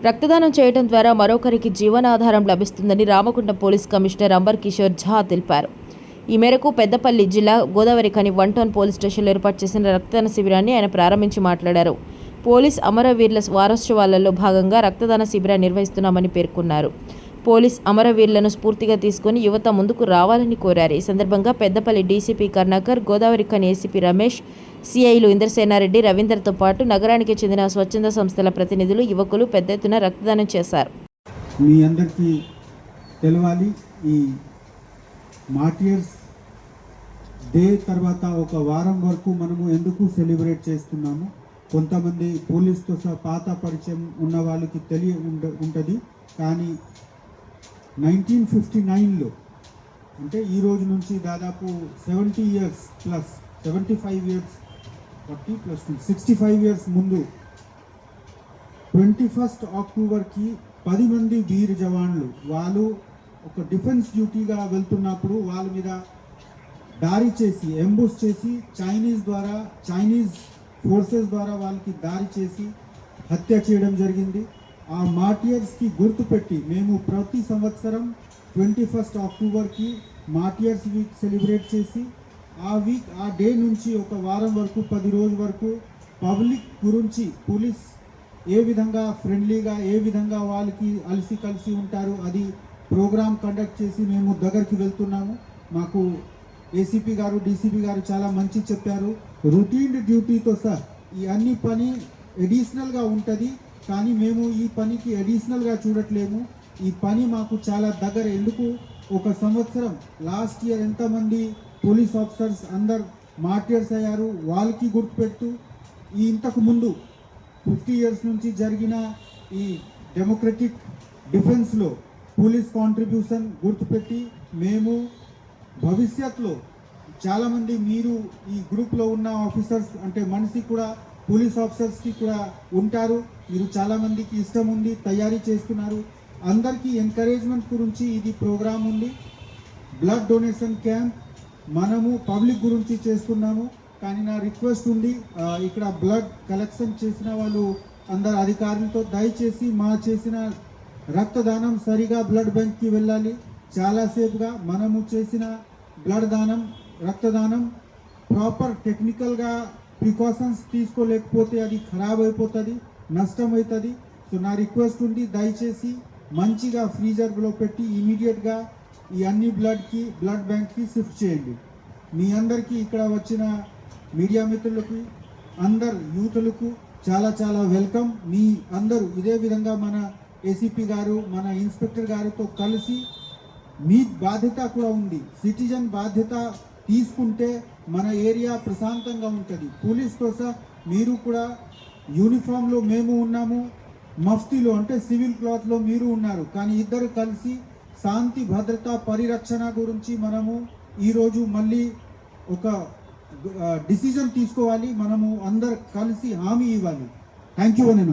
రక్తదానం చేయడం ద్వారా మరొకరికి జీవనాధారం లభిస్తుందని రామగుండం పోలీస్ కమిషనర్ అంబర్ కిషోర్ ఝా తెలిపారు. ఈ మేరకు పెద్దపల్లి జిల్లా గోదావరిఖని 1 టౌన్ పోలీస్ స్టేషన్లో ఏర్పాటు చేసిన రక్తదాన శిబిరాన్ని ఆయన ప్రారంభించి మాట్లాడారు. పోలీస్ అమరవీరుల వారోత్సవాలలో భాగంగా రక్తదాన శిబిరాన్ని నిర్వహిస్తున్నామని పేర్కొన్నారు. పోలీస్ అమరవీరులను స్ఫూర్తిగా తీసుకుని యువత ముందుకు రావాలని కోరారు. ఈ సందర్భంగా పెద్దపల్లి డీసీపీ కరుణాకర్, గోదావరిఖని ఏసీపీ రమేష్, సిఐలు ఇంద్రసేనారెడ్డి, రవీందర్తో పాటు నగరానికి చెందిన స్వచ్ఛంద సంస్థల ప్రతినిధులు, యువకులు పెద్ద ఎత్తున రక్తదానం చేశారు. మీ అందరికీ తెలవాలి, ఈ మార్టియర్స్ డే తర్వాత ఒక వారం వరకు మనము ఎందుకు సెలబ్రేట్ చేస్తున్నాము. కొంతమంది పోలీస్తో సహా పాత పరిచయం ఉన్న వాళ్ళకి ఉంటుంది. కానీ 1959లో అంటే ఈ రోజు నుంచి దాదాపు 70 years plus 75 years 40 plus 65 years ముందు 21 అక్టోబర్కి 10 మంది వీర జవాన్లు వాళ్ళు ఒక డిఫెన్స్ డ్యూటీగా వెళ్తున్నప్పుడు వాళ్ళ మీద దాడి చేసి ఎంబుష్ చేసి చైనీస్ ఫోర్సెస్ ద్వారా వాళ్ళకి దాడి చేసి హత్య చేయడం జరిగింది. ఆ మార్టియర్స్కి గుర్తుపెట్టి మేము ప్రతి సంవత్సరం 21 అక్టోబర్కి మార్టియర్స్ వీక్ సెలబ్రేట్ చేసి ఆ డే నుంచి ఒక వారం వరకు 10 రోజుల వరకు పబ్లిక్ గురించి పోలీస్ ఏ విధంగా ఫ్రెండ్లీగా ఏ విధంగా వాళ్ళకి కలిసి ఉంటారు అది ప్రోగ్రామ్ కండక్ట్ చేసి మేము దగ్గరికి వెళ్తున్నాము. మాకు ఏసీపీ గారు డీసీపీ గారు చాలా మంచి చెప్పారు. రొటీన్ డ్యూటీతో సార్ ఈ అన్ని పని అడిషనల్గా ఉంటుంది. కానీ మేము ఈ పనికి అడిషనల్గా చూడట్లేము. ఈ పని మాకు చాలా దగ్గర. ఎందుకు ఒక సంవత్సరం లాస్ట్ ఇయర్ ఎంతమంది పోలీస్ ఆఫీసర్స్ అందరు మార్టియర్స్ అయ్యారు వాళ్ళకి గుర్తుపెడుతూ ఇంతకు ముందు 50 ఇయర్స్ నుంచి జరిగిన ఈ డెమోక్రటిక్ డిఫెన్స్లో పోలీస్ కాంట్రిబ్యూషన్ గుర్తుపెట్టి మేము భవిష్యత్తులో చాలామంది మీరు ఈ గ్రూప్లో ఉన్న ఆఫీసర్స్ అంటే మనిషి కూడా పోలీస్ ఆఫీసర్స్కి కూడా ఉంటారు. మీరు చాలామందికి ఇష్టం ఉంది, తయారీ చేస్తున్నారు. అందరికీ ఎంకరేజ్మెంట్ గురించి ఇది ప్రోగ్రామ్ ఉంది. బ్లడ్ డొనేషన్ క్యాంప్ మనము పబ్లిక్ గురించి చేస్తున్నాము. కానీ నా రిక్వెస్ట్ ఉంది, ఇక్కడ బ్లడ్ కలెక్షన్ చేసిన వాళ్ళు అందరు అధికారులతో దయచేసి మా చేసిన రక్తదానం సరిగా బ్లడ్ బ్యాంక్కి వెళ్ళాలి. చాలాసేపుగా మనము చేసిన బ్లడ్ దానం రక్తదానం ప్రాపర్ టెక్నికల్గా ప్రికాషన్స్ తీసుకోలేకపోతే అది ఖరాబ్ అయిపోతుంది, నష్టం అవుతుంది. సో నా రిక్వెస్ట్ ఉంది, దయచేసి మంచిగా ఫ్రీజర్లో పెట్టి ఇమీడియట్గా ఈ అన్ని బ్లడ్ బ్యాంక్కి షిఫ్ట్ చేయండి. మీ అందరికీ ఇక్కడ వచ్చిన మీడియా మిత్రులకు అందరు యూతులకు చాలా చాలా వెల్కమ్. మీ అందరూ ఇదే విధంగా మన ఏసీపీ గారు మన ఇన్స్పెక్టర్ గారితో కలిసి మీ బాధ్యత కూడా ఉంది. సిటిజన్ బాధ్యత తీసుకుంటే మన ఏరియా ప్రశాంతంగా ఉంటుంది. పోలీస్తో సహా మీరు కూడా యూనిఫామ్లో మేము ఉన్నాము, మఫ్తీలో అంటే సివిల్ క్లాత్లో మీరు ఉన్నారు. కానీ ఇద్దరు కలిసి శాంతి భద్రత పరిరక్షణ గురించి మనము ఈరోజు మళ్ళీ ఒక డిసిజన్ తీసుకోవాలి. మనము అందరు కలిసి హామీ ఇవ్వాలి. థ్యాంక్ యూ అని